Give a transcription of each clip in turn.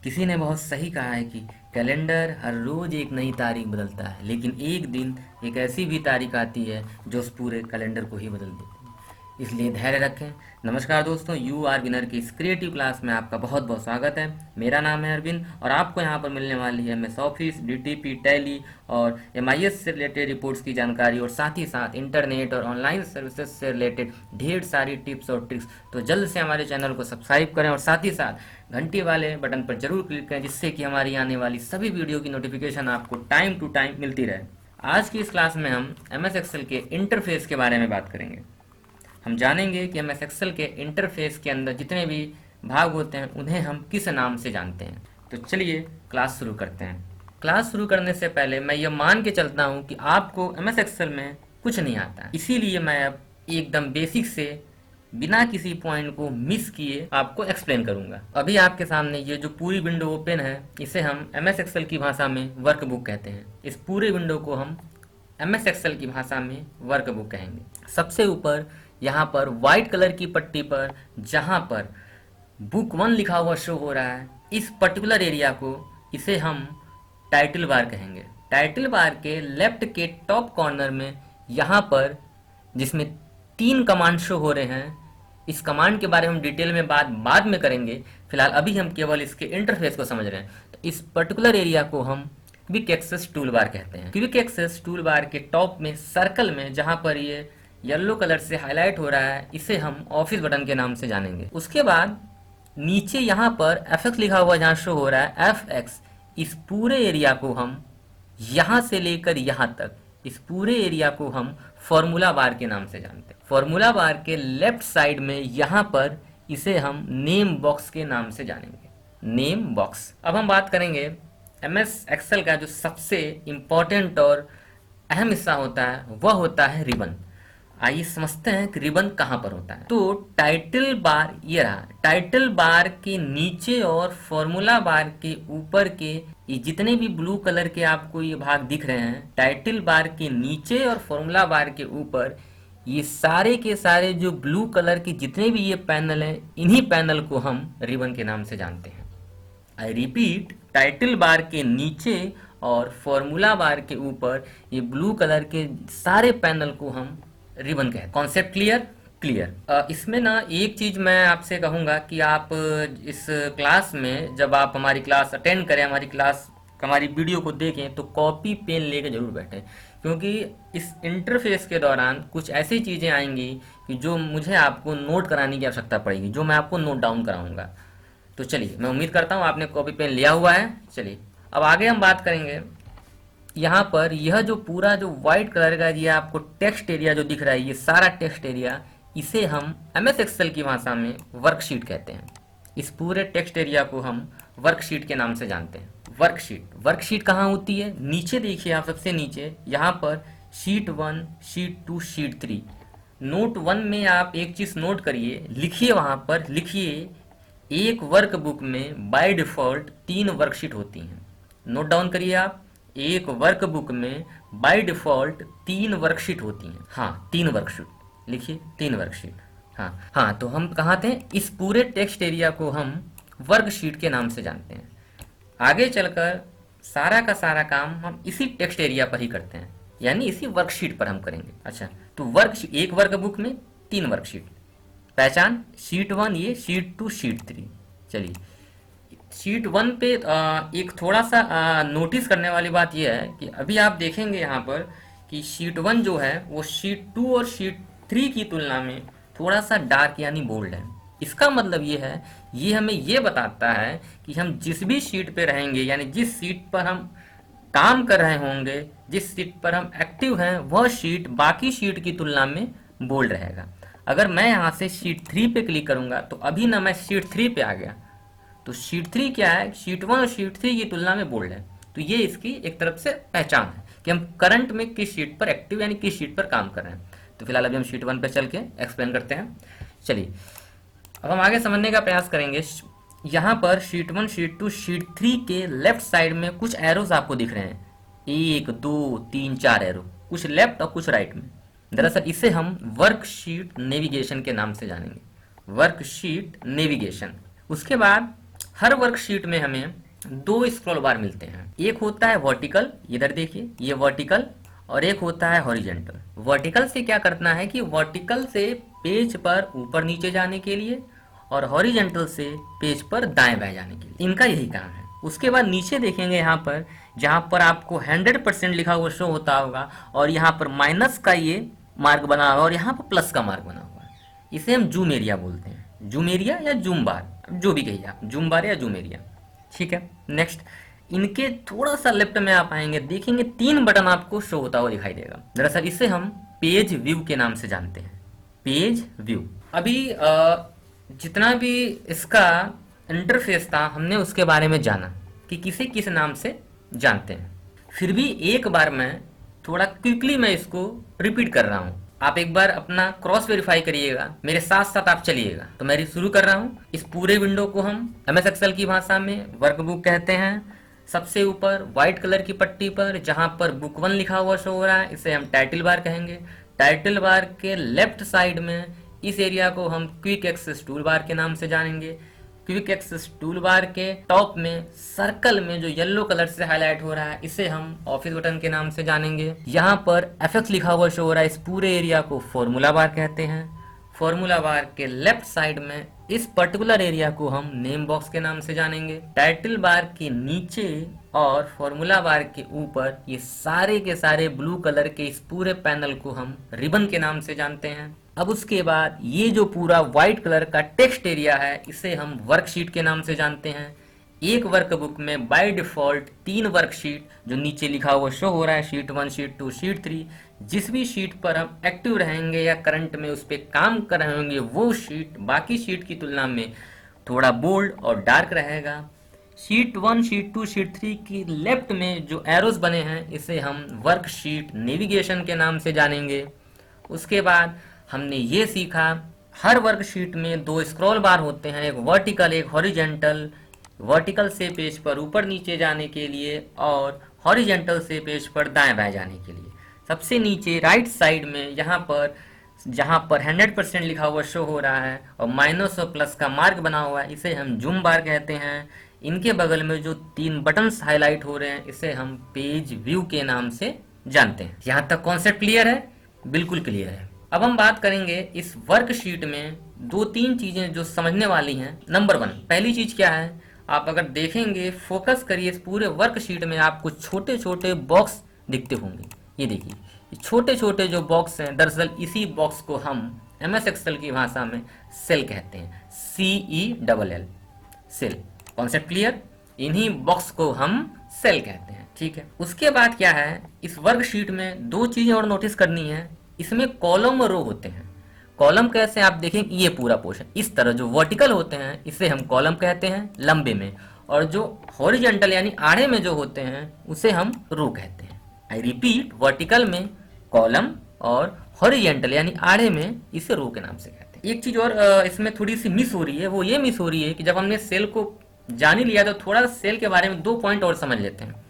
किसी ने बहुत सही कहा है कि कैलेंडर हर रोज एक नई तारीख बदलता है, लेकिन एक दिन एक ऐसी भी तारीख आती है जो उस पूरे कैलेंडर को ही बदल देती है। इसलिए धैर्य रखें। नमस्कार दोस्तों, यू आर विनर की इस क्रिएटिव क्लास में आपका बहुत बहुत स्वागत है। मेरा नाम है अरविंद और आपको यहाँ पर मिलने वाली है एमएस ऑफिस, डीटीपी, टैली और एमआईएस से रिलेटेड रिपोर्ट्स की जानकारी और साथ ही साथ इंटरनेट और ऑनलाइन सर्विसेज से रिलेटेड ढेर सारी टिप्स और ट्रिक्स। तो जल्द से हमारे चैनल को सब्सक्राइब करें और साथ ही साथ घंटी वाले बटन पर जरूर क्लिक करें, जिससे कि हमारी आने वाली सभी वीडियो की नोटिफिकेशन आपको टाइम टू टाइम मिलती रहे। आज की इस क्लास में हम एमएस एक्सेल के इंटरफेस के बारे में बात करेंगे। हम जानेंगे कि एमएस एक्सेल के इंटरफेस के अंदर जितने भी भाग होते हैं उन्हें हम किस नाम से जानते हैं। तो चलिए क्लास शुरू करते हैं। क्लास शुरू करने से पहले मैं ये मान के चलता हूँ कि आपको एमएस एक्सेल में कुछ नहीं आता है, इसीलिए मैं अब एकदम बेसिक से बिना किसी पॉइंट को मिस किए आपको एक्सप्लेन करूंगा। अभी आपके सामने ये जो पूरी विंडो ओपन है, इसे हम एमएस एक्सेल की भाषा में वर्कबुक कहते हैं। इस पूरे विंडो को हम एमएस एक्सेल की भाषा में वर्कबुक कहेंगे। सबसे ऊपर यहाँ पर व्हाइट कलर की पट्टी पर जहाँ पर बुक 1 लिखा हुआ शो हो रहा है, इस पर्टिकुलर एरिया को इसे हम टाइटल बार कहेंगे। टाइटल बार के लेफ्ट के टॉप कॉर्नर में यहाँ पर जिसमें 3 कमांड शो हो रहे हैं, इस कमांड के बारे में हम डिटेल में बाद में करेंगे। फिलहाल अभी हम केवल इसके इंटरफेस को समझ रहे हैं। तो इस पर्टिकुलर एरिया को हम क्विक एक्सेस टूल बार कहते हैं। क्विक एक्सेस टूल बार के टॉप में सर्कल में जहां पर ये येलो कलर से हाईलाइट हो रहा है, इसे हम ऑफिस बटन के नाम से जानेंगे। उसके बाद नीचे यहाँ पर FX लिखा हुआ जहाँ शो हो रहा है, FX, इस पूरे एरिया को हम यहाँ से लेकर यहाँ तक इस पूरे एरिया को हम फॉर्मूला बार के नाम से जानते हैं। फॉर्मूला बार के लेफ्ट साइड में यहाँ पर इसे हम नेम बॉक्स के नाम से जानेंगे, नेम बॉक्स। अब हम बात करेंगे एमएस एक्सेल का जो सबसे इंपॉर्टेंट और अहम हिस्सा होता है, वह होता है रिबन। आइए समझते हैं कि रिबन कहाँ पर होता है। तो टाइटल बार ये रहा। टाइटल बार के नीचे और फॉर्मूला बार के ऊपर के ये जितने भी ब्लू कलर के आपको ये भाग दिख रहे हैं, टाइटल बार के नीचे और फॉर्मूला बार के ऊपर ये सारे के सारे जो ब्लू कलर के जितने भी ये पैनल हैं, इन्हीं पैनल को हम रिबन के नाम से जानते हैं। आई रिपीट, टाइटल बार के नीचे और फॉर्मूला बार के ऊपर ये ब्लू कलर के सारे पैनल को हम रिबन कहते हैं। Concept clear? क्लियर। इसमें ना एक चीज मैं आपसे कहूंगा कि आप इस क्लास में जब आप हमारी क्लास अटेंड करें, हमारी वीडियो को देखें, तो कॉपी पेन लेके जरूर बैठें, क्योंकि इस इंटरफेस के दौरान कुछ ऐसी चीजें आएंगी कि जो मुझे आपको नोट कराने की आवश्यकता पड़ेगी, जो मैं आपको नोट डाउन कराऊंगा। तो चलिए, मैं उम्मीद करता हूँ आपने कॉपी पेन लिया हुआ है। चलिए अब आगे हम बात करेंगे। यहाँ पर यह जो पूरा जो व्हाइट कलर का ये आपको टेक्स्ट एरिया जो दिख रहा है, ये सारा टेक्स्ट एरिया, इसे हम एमएस एक्सेल की भाषा में वर्कशीट कहते हैं। इस पूरे टेक्स्ट एरिया को हम वर्कशीट के नाम से जानते हैं। वर्कशीट कहाँ होती है? नीचे देखिए आप, सबसे नीचे यहाँ पर शीट 1, शीट 2, शीट 3। नोट 1 में आप एक चीज नोट करिए, लिखिए, वहां पर लिखिए, एक वर्कबुक में बाय डिफॉल्ट 3 वर्कशीट होती हैं। नोट डाउन करिए आप, एक वर्कबुक में बाय डिफॉल्ट 3 वर्कशीट होती हैं। हाँ, 3 वर्कशीट लिखिए, 3 वर्कशीट। हाँ, तो हम कहाँ थे? इस पूरे टेक्स्ट एरिया को हम वर्कशीट के नाम से जानते हैं। आगे चलकर सारा का सारा काम हम इसी टेक्स्ट एरिया पर ही करते हैं, यानी इसी वर्कशीट पर हम करेंगे। अच्छा, तो एक वर्कबुक में 3 वर्कशीट। पहचान, शीट 1 ये, शीट 2, शीट 3। चलिए, शीट 1 पे एक थोड़ा सा नोटिस करने वाली बात यह है कि अभी आप देखेंगे यहाँ पर कि शीट 1 जो है वो शीट 2 और शीट 3 की तुलना में थोड़ा सा डार्क यानी बोल्ड है। इसका मतलब ये है, ये हमें ये बताता है कि हम जिस भी शीट पे रहेंगे, यानी जिस शीट पर हम काम कर रहे होंगे, जिस शीट पर हम एक्टिव हैं, वह शीट बाकी शीट की तुलना में बोल्ड रहेगा। अगर मैं यहाँ से शीट 3 पे क्लिक करूंगा तो अभी ना मैं शीट 3 पे आ गया। तो शीट 3 क्या है? शीट 1 और शीट 3 की तुलना में बोल्ड है। तो ये इसकी एक तरफ से पहचान है कि हम करंट में किस शीट पर एक्टिव यानी किस शीट पर काम कर रहे हैं। तो फिलहाल अभी हम शीट 1 पे चल के एक्सप्लेन करते हैं। चलिए अब हम आगे समझने का प्रयास करेंगे। यहाँ पर शीट 1, शीट 2, शीट 3 के लेफ्ट साइड में कुछ एरोज आपको दिख रहे हैं, 1, 2, 3, 4 एरो, कुछ लेफ्ट और कुछ राइट में। दरअसल इसे हम वर्कशीट नेविगेशन के नाम से जानेंगे, वर्कशीट नेविगेशन। उसके बाद हर वर्कशीट में हमें दो स्क्रॉल बार मिलते हैं। एक होता है वर्टिकल, इधर देखिए ये वर्टिकल, और एक होता है हॉरिजेंटल। वर्टिकल से क्या करना है कि वर्टिकल से पेज पर ऊपर नीचे जाने के लिए और हॉरिजेंटल से पेज पर दाएं बाएं जाने के लिए, इनका यही काम है। उसके बाद नीचे देखेंगे यहाँ पर, जहाँ पर आपको 100% लिखा हुआ शो होता होगा और यहाँ पर माइनस का ये मार्क बना हुआ और यहाँ पर प्लस का मार्क बना हुआ है, इसे हम जूम एरिया बोलते हैं। जूम एरिया या जूम बार, जो भी कहिए आप, जूम बार या जूम एरिया। ठीक है, नेक्स्ट इनके थोड़ा सा लेफ्ट में आप आएंगे, देखेंगे 3 बटन आपको शो होता हुआ दिखाई देगा। दरअसल इसे हम पेज व्यू के नाम से जानते हैं, पेज व्यू। अभी जितना भी इसका इंटरफेस था हमने उसके बारे में जाना कि किसे किस नाम से जानते हैं। फिर भी एक बार मैं थोड़ा क्विकली मैं इसको रिपीट कर रहा हूँ, आप एक बार अपना क्रॉस वेरीफाई करिएगा, मेरे साथ साथ आप चलिएगा। तो मैं शुरू कर रहा हूँ। इस पूरे विंडो को हम MS एक्सेल की भाषा में वर्कबुक कहते हैं। सबसे ऊपर व्हाइट कलर की पट्टी पर जहां पर बुक 1 लिखा हुआ शो हो रहा है, इसे हम टाइटल बार कहेंगे। टाइटल बार के लेफ्ट साइड में इस एरिया को हम क्विक एक्सेस टूल बार के नाम से जानेंगे। क्विक एक्सेस टूल बार के टॉप में सर्कल में जो येलो कलर से हाईलाइट हो रहा है, इसे हम ऑफिस बटन के नाम से जानेंगे। यहाँ पर FX लिखा हुआ शो हो रहा है, इस पूरे एरिया को फॉर्मूला बार कहते हैं। फॉर्मूला बार के लेफ्ट साइड में इस पर्टिकुलर एरिया को हम नेम बॉक्स के नाम से जानेंगे। टाइटल बार के नीचे और फॉर्मूला बार के ऊपर ये सारे के सारे ब्लू कलर के इस पूरे पैनल को हम रिबन के नाम से जानते हैं। अब उसके बाद ये जो पूरा व्हाइट कलर का टेक्स्ट एरिया है, इसे हम वर्कशीट के नाम से जानते हैं। एक वर्कबुक में बाय डिफॉल्ट 3 वर्कशीट जो नीचे लिखा हुआ शो हो रहा है, शीट 1, शीट 2, शीट 3, जिस भी शीट पर हम एक्टिव रहेंगे या करंट में उस पर काम कर रहे होंगे, वो शीट बाकी शीट की तुलना में थोड़ा बोल्ड और डार्क रहेगा। शीट 1, शीट 2, शीट 3 की लेफ्ट में जो एरोज बने हैं, इसे हम वर्कशीट नेविगेशन के नाम से जानेंगे। उसके बाद हमने ये सीखा, हर वर्कशीट में 2 स्क्रॉल बार होते हैं, एक वर्टिकल एक हॉरिजेंटल। वर्टिकल से पेज पर ऊपर नीचे जाने के लिए और हॉरिजेंटल से पेज पर दाएं बाएं जाने के लिए। सबसे नीचे राइट साइड में जहां पर 100% लिखा हुआ शो हो रहा है और माइनस और प्लस का मार्क बना हुआ है, इसे हम जूम बार कहते हैं। इनके बगल में जो 3 बटन्स हाईलाइट हो रहे हैं, इसे हम पेज व्यू के नाम से जानते हैं। यहाँ तक कॉन्सेप्ट क्लियर है? बिल्कुल क्लियर है। अब हम बात करेंगे इस वर्कशीट में 2-3 चीजें जो समझने वाली हैं। नंबर 1, पहली चीज क्या है, आप अगर देखेंगे, फोकस करिए, इस पूरे वर्कशीट में आपको छोटे छोटे बॉक्स दिखते होंगे। ये देखिए, ये छोटे छोटे जो बॉक्स हैं, दरअसल इसी बॉक्स को हम MS एक्सेल की भाषा में सेल कहते हैं, CELL, सेल। Concept clear? इन्हीं बॉक्स को हम सेल कहते हैं। ठीक है, उसके बाद क्या है, इस वर्कशीट में 2 चीजें और नोटिस करनी है। इसमें कॉलम और रो होते हैं। कॉलम कैसे, आप देखें, ये पूरा पोर्शन इस तरह जो वर्टिकल होते हैं, इसे हम कॉलम कहते हैं लंबे में, और जो हॉरिजॉन्टल यानी आड़े में जो होते हैं, उसे हम रो कहते हैं। आई रिपीट, वर्टिकल में कॉलम और हॉरिजॉन्टल यानी आड़े में इसे रो के नाम से कहते हैं। एक चीज और इसमें थोड़ी सी मिस हो रही है, वो ये मिस हो रही है कि जब हमने सेल को जान ही लिया तो थोड़ा सेल के बारे में 2 पॉइंट और समझ लेते हैं।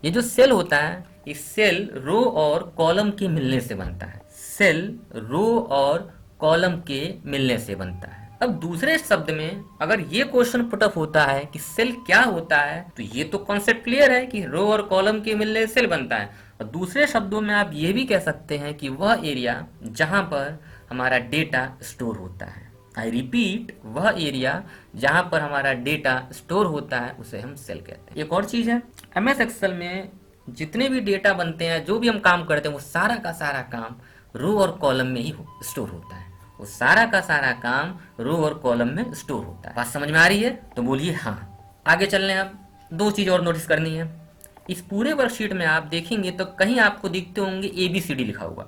ये जो सेल होता है, इस सेल रो और कॉलम के मिलने से बनता है। सेल रो और कॉलम के मिलने से बनता है। अब दूसरे शब्द में अगर ये क्वेश्चन पुटअप होता है कि सेल क्या होता है, तो ये तो कॉन्सेप्ट क्लियर है कि रो और कॉलम के मिलने से सेल बनता है। और दूसरे शब्दों में आप ये भी कह सकते हैं कि वह एरिया जहां पर हमारा डेटा स्टोर होता है। आई रिपीट, वह एरिया जहां पर हमारा डेटा स्टोर होता है, उसे हम सेल कहते हैं। एक और चीज है, MS एक्सेल में जितने भी डेटा बनते हैं, जो भी हम काम करते हैं, वो सारा का सारा काम रो और कॉलम में ही स्टोर होता है। वो सारा का सारा काम रो और कॉलम में स्टोर होता है। बात समझ में आ रही है? तो बोलिए हाँ। आगे चल रहे हैं। अब 2 चीज और नोटिस करनी है। इस पूरे वर्कशीट में आप देखेंगे तो कहीं आपको दिखते होंगे ABCD लिखा हुआ।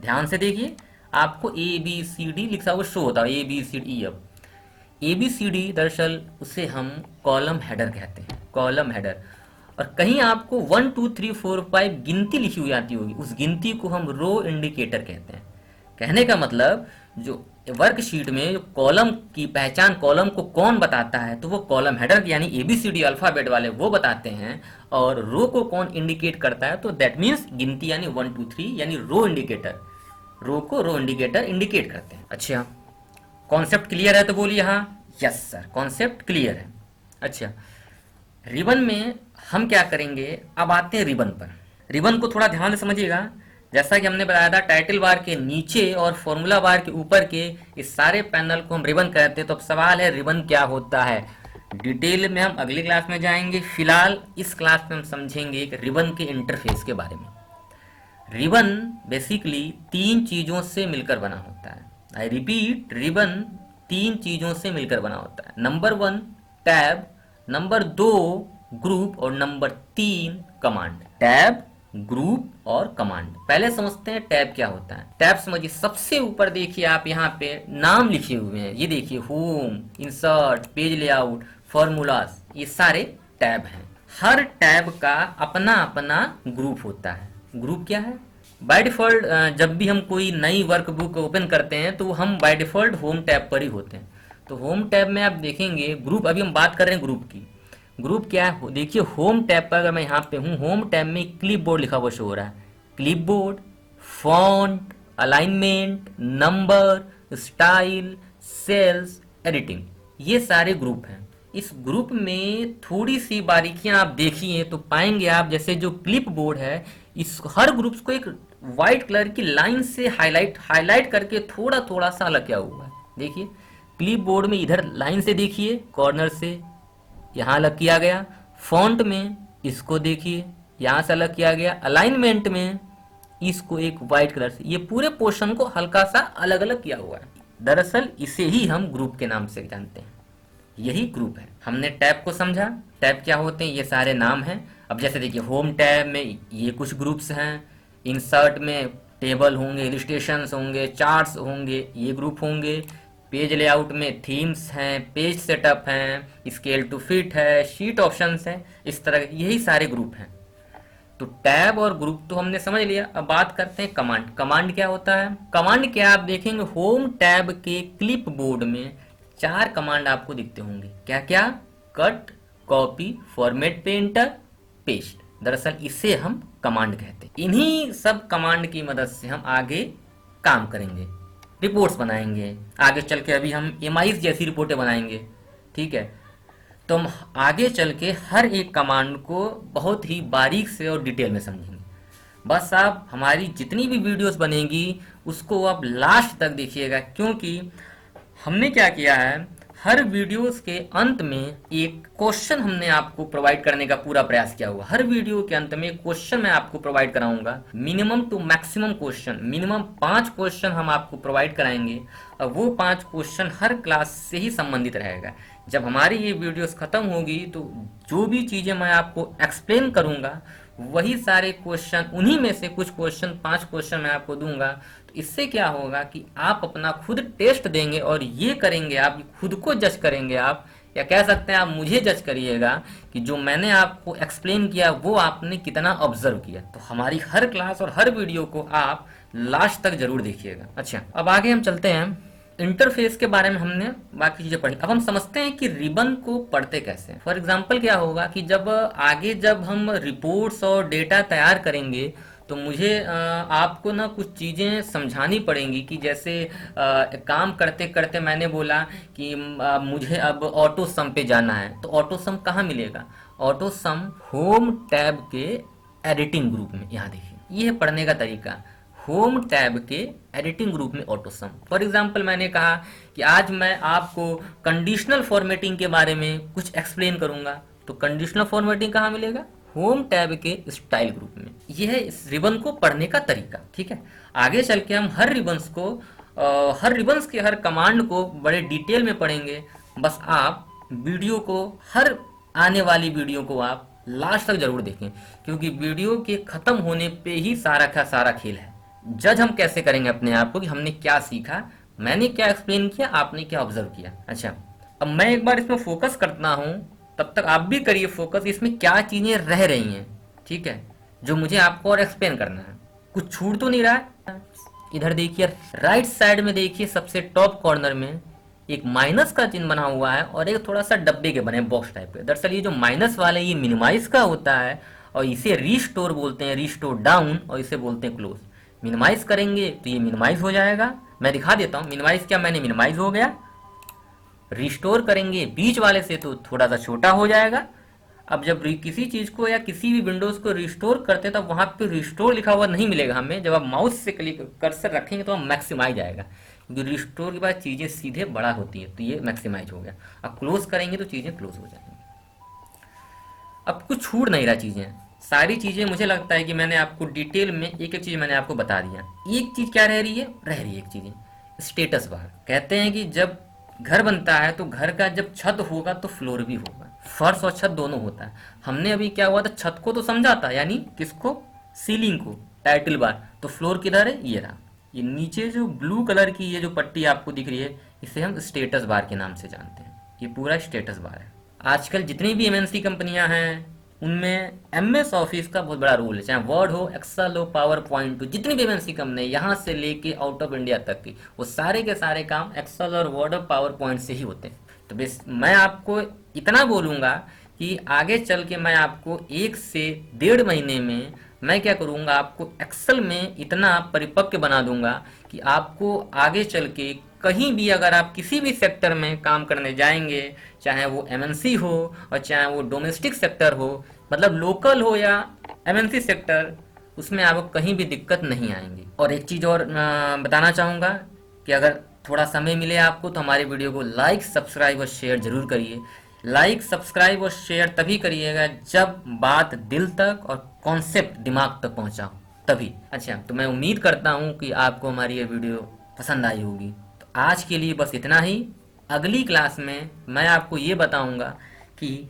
ध्यान से देखिए, आपको ABCD लिखा हुआ शो होता है, ABCD। अब ABCD दरअसल उसे हम कॉलम हेडर कहते हैं, कॉलम हेडर। और कहीं आपको 1 2 3 4 5 गिनती लिखी हुई आती होगी, उस गिनती को हम रो इंडिकेटर कहते हैं। कहने का मतलब, जो वर्कशीट में जो कॉलम की पहचान, कॉलम को कौन बताता है, तो वो कॉलम हेडर यानी ABCD अल्फाबेट वाले वो बताते हैं। और रो को कौन इंडिकेट करता है, तो दैट मीन्स गिनती यानी 1 2 3 यानी रो इंडिकेटर। रो को रो इंडिकेटर इंडिकेट करते हैं। अच्छा, कॉन्सेप्ट क्लियर है? तो बोलिए हाँ। यस सर, कॉन्सेप्ट क्लियर है। अच्छा, रिबन में हम क्या करेंगे, अब आते हैं रिबन पर। रिबन को थोड़ा ध्यान से समझिएगा। जैसा कि हमने बताया था, टाइटल बार के नीचे और फॉर्मूला बार के ऊपर के इस सारे पैनल को हम रिबन कहते हैं। तो अब सवाल है रिबन क्या होता है। डिटेल में हम अगली क्लास में जाएंगे, फिलहाल इस क्लास में हम समझेंगे एक रिबन के इंटरफेस के बारे में। रिबन बेसिकली 3 चीजों से मिलकर बना होता है। आई रिपीट, रिबन 3 चीजों से मिलकर बना होता है। नंबर 1 टैब, नंबर 2 ग्रुप और नंबर 3 कमांड। टैब, ग्रुप और कमांड। पहले समझते हैं टैब क्या होता है। टैब समझिए, सबसे ऊपर देखिए आप यहाँ पे नाम लिखे हुए हैं, ये देखिए home, insert, page layout, formulas, ये सारे टैब हैं। हर टैब का अपना अपना ग्रुप होता है। ग्रुप क्या है? बाय डिफॉल्ट जब भी हम कोई नई वर्कबुक ओपन करते हैं तो हम बाय डिफॉल्ट होम टैब पर ही होते हैं। तो होम टैब में आप देखेंगे ग्रुप, अभी हम बात कर रहे हैं ग्रुप की। ग्रुप क्या है देखिए, होम टैब पर अगर मैं यहाँ पे हूँ, होम टैब में क्लिपबोर्ड लिखा हुआ शो हो रहा है। Clipboard, font, alignment, number, style, cells, editing, ये सारे ग्रुप हैं। इस ग्रुप में थोड़ी सी बारीकियां आप देखिए तो पाएंगे आप, जैसे जो क्लिप बोर्ड है, इस हर ग्रुप्स को एक वाइट कलर की लाइन से हाईलाइट करके थोड़ा थोड़ा सा अलग किया हुआ है। देखिए क्लिप बोर्ड में इधर लाइन से देखिए, कॉर्नर से यहाँ अलग किया गया। फॉन्ट में इसको देखिए, यहाँ से अलग किया गया। अलाइनमेंट में इसको एक वाइट कलर से, ये पूरे पोर्शन को हल्का सा अलग अलग किया हुआ है। दरअसल इसे ही हम ग्रुप के नाम से जानते हैं, यही ग्रुप है। हमने टैब को समझा, टैब क्या होते हैं, ये सारे नाम हैं। अब जैसे देखिए होम टैब में ये कुछ ग्रुप्स हैं, इंसर्ट में टेबल होंगे, इलस्ट्रेशंस होंगे, चार्ट्स होंगे, ये ग्रुप होंगे। पेज लेआउट में थीम्स हैं, पेज सेटअप हैं, स्केल टू फिट है, शीट ऑप्शंस हैं, इस तरह यही सारे ग्रुप हैं। तो टैब और ग्रुप तो हमने समझ लिया। अब बात करते हैं कमांड। कमांड क्या होता है? कमांड क्या, आप देखेंगे होम टैब के क्लिप बोर्ड में 4 कमांड आपको दिखते होंगे। क्या क्या? Cut, copy, format, painter, paste. दरअसल इसे हम कमांड कहते हैं। इन्हीं सब कमांड की मदद से हम आगे काम करेंगे, रिपोर्ट्स बनाएंगे। आगे चल के अभी हम एमआईज जैसी रिपोर्टें बनाएंगे, ठीक है। तो हम आगे चल के हर एक कमांड को बहुत ही बारीक से और डिटेल में समझेंगे। बस आप हमारी जितनी भी वीडियोस बनेगी उसको आप लास्ट तक देखिएगा, क्योंकि हमने क्या किया है, हर वीडियोस के अंत में एक क्वेश्चन हमने आपको प्रोवाइड करने का पूरा प्रयास किया हुआ। हर वीडियो के अंत में एक क्वेश्चन मैं आपको प्रोवाइड कराऊंगा, minimum to maximum question, minimum 5 question हम आपको प्रोवाइड कराएंगे। और वो 5 क्वेश्चन हर क्लास से ही संबंधित रहेगा। जब हमारी ये वीडियोस खत्म होगी तो जो भी चीज़ें मैं आपको एक्सप्लेन करूंगा वही सारे क्वेश्चन, उन्हीं में से कुछ क्वेश्चन, 5 क्वेश्चन मैं आपको दूंगा। तो इससे क्या होगा कि आप अपना खुद टेस्ट देंगे और ये करेंगे, आप खुद को जज करेंगे आप, या कह सकते हैं आप मुझे जज करिएगा कि जो मैंने आपको एक्सप्लेन किया वो आपने कितना ऑब्जर्व किया। तो हमारी हर क्लास और हर वीडियो को आप लास्ट तक जरूर देखिएगा। अच्छा, अब आगे हम चलते हैं। इंटरफेस के बारे में हमने बाकी चीजें पढ़ी। अब हम समझते हैं कि रिबन को पढ़ते कैसे। फॉर एग्जाम्पल क्या होगा कि जब हम रिपोर्ट्स और डेटा तैयार करेंगे तो मुझे आपको ना कुछ चीज़ें समझानी पड़ेंगी। कि जैसे काम करते करते मैंने बोला कि मुझे अब ऑटो सम पे जाना है, तो ऑटो सम कहाँ मिलेगा? ऑटो सम होम टैब के एडिटिंग ग्रुप में। यहाँ देखिए, ये है पढ़ने का तरीका। होम टैब के एडिटिंग ग्रुप में ऑटो सम। फॉर एग्जाम्पल मैंने कहा कि आज मैं आपको कंडीशनल फॉर्मेटिंग के बारे में कुछ एक्सप्लेन करूंगा, तो कंडीशनल फॉर्मेटिंग कहाँ मिलेगा? होम टैब के स्टाइल ग्रुप में। यह है इस रिबन को पढ़ने का तरीका, ठीक है। आगे चल के हम हर रिबन्स के हर कमांड को बड़े डिटेल में पढ़ेंगे। बस आप वीडियो को, हर आने वाली वीडियो को आप लास्ट तक जरूर देखें, क्योंकि वीडियो के खत्म होने पे ही सारा का सारा खेल है। जज हम कैसे करेंगे अपने आप को कि हमने क्या सीखा, मैंने क्या एक्सप्लेन किया, आपने क्या ऑब्जर्व किया। अच्छा, अब मैं एक बार इसमें फोकस करता हूं, तब तक आप भी करिए फोकस, इसमें क्या चीजें रह रही हैं, ठीक है, जो मुझे आपको और एक्सप्लेन करना है। कुछ छूट तो नहीं रहा है? इधर देखिए, राइट साइड में देखिए, सबसे टॉप कॉर्नर में एक माइनस का चिन्ह बना हुआ है और एक थोड़ा सा डब्बे के बने बॉक्स टाइप के। दरअसल ये जो माइनस वाले, ये मिनिमाइज का होता है और इसे रीस्टोर बोलते हैं, रीस्टोर डाउन, और इसे बोलते हैं क्लोज। मिनिमाइज करेंगे तो ये मिनिमाइज हो जाएगा। मैं दिखा देता हूँ मिनिमाइज क्या, मैंने मिनिमाइज हो गया। रिस्टोर करेंगे बीच वाले से तो थोड़ा सा छोटा हो जाएगा। अब जब किसी चीज को या किसी भी विंडोज को रिस्टोर करते हैं तब वहां पे रिस्टोर लिखा हुआ नहीं मिलेगा हमें। जब आप माउस से क्लिक कर्सर रखेंगे तो मैक्सिमाइज आएगा, क्योंकि रिस्टोर के बाद चीजें सीधे बड़ा होती है, तो ये मैक्सिमाइज हो गया। अब क्लोज करेंगे तो चीजें क्लोज हो जाएंगी। अब कुछ छूट नहीं रहा चीजें, सारी चीजें मुझे लगता है कि मैंने आपको डिटेल में एक एक चीज मैंने आपको बता दिया। एक चीज क्या रह रही है एक चीज स्टेटस बार। कहते हैं कि जब घर बनता है तो घर का जब छत होगा तो फ्लोर भी होगा, फर्श और छत दोनों होता है। हमने अभी क्या हुआ था, छत को तो समझा था, यानी किसको, सीलिंग को, टाइटल बार। तो फ्लोर किधर है, ये रहा। ये नीचे जो ब्लू कलर की ये जो पट्टी आपको दिख रही है इसे हम स्टेटस बार के नाम से जानते हैं। ये पूरा स्टेटस बार है। आजकल जितनी भी एमएनसी कंपनियां हैं उनमें एमएस ऑफिस का बहुत बड़ा रोल है, चाहे वर्ड हो, एक्सेल हो, पावर पॉइंट हो। जितनी भी एमएनसी कंपनी यहाँ से लेके आउट ऑफ इंडिया तक की, वो सारे के सारे काम एक्सेल और वर्ड और पावर पॉइंट से ही होते हैं। तो बस मैं आपको इतना बोलूँगा कि आगे चल के मैं आपको 1 से 1.5 महीने में मैं क्या करूँगा, आपको एक्सेल में इतना परिपक्व बना दूंगा कि आपको आगे चल के कहीं भी अगर आप किसी भी सेक्टर में काम करने जाएंगे, चाहे वो एमएनसी हो और चाहे वो डोमेस्टिक सेक्टर हो, मतलब लोकल हो या एमएनसी सेक्टर, उसमें आपको कहीं भी दिक्कत नहीं आएंगी। और एक चीज़ और बताना चाहूँगा कि अगर थोड़ा समय मिले आपको तो हमारे वीडियो को लाइक, सब्सक्राइब और शेयर जरूर करिए। लाइक, सब्सक्राइब और शेयर तभी करिएगा जब बात दिल तक और कॉन्सेप्ट दिमाग तक पहुंचा तभी। अच्छा, तो मैं उम्मीद करता हूं कि आपको हमारी ये वीडियो पसंद आई होगी। तो आज के लिए बस इतना ही। अगली क्लास में मैं आपको ये बताऊंगा कि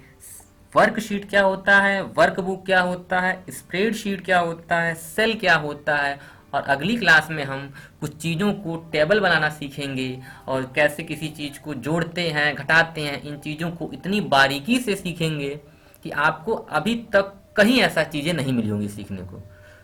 वर्कशीट क्या होता है, वर्कबुक क्या होता है, स्प्रेडशीट क्या होता है, सेल क्या होता है। और अगली क्लास में हम कुछ चीज़ों को टेबल बनाना सीखेंगे और कैसे किसी चीज़ को जोड़ते हैं, घटाते हैं। इन चीज़ों को इतनी बारीकी से सीखेंगे कि आपको अभी तक कहीं ऐसा चीज़ें नहीं मिली होंगी सीखने को।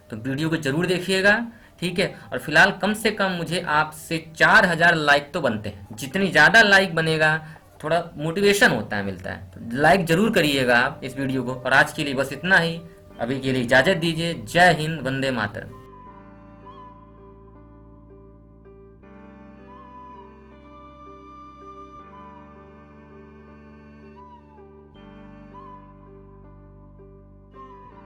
तो वीडियो को ज़रूर देखिएगा, ठीक है। और फिलहाल कम से कम मुझे आपसे 4000 लाइक तो बनते हैं। जितनी ज़्यादा लाइक बनेगा थोड़ा मोटिवेशन होता है, मिलता है। तो लाइक ज़रूर करिएगा आप इस वीडियो को। और आज के लिए बस इतना ही। अभी के लिए इजाज़त दीजिए। जय हिंद, वंदे मातरम।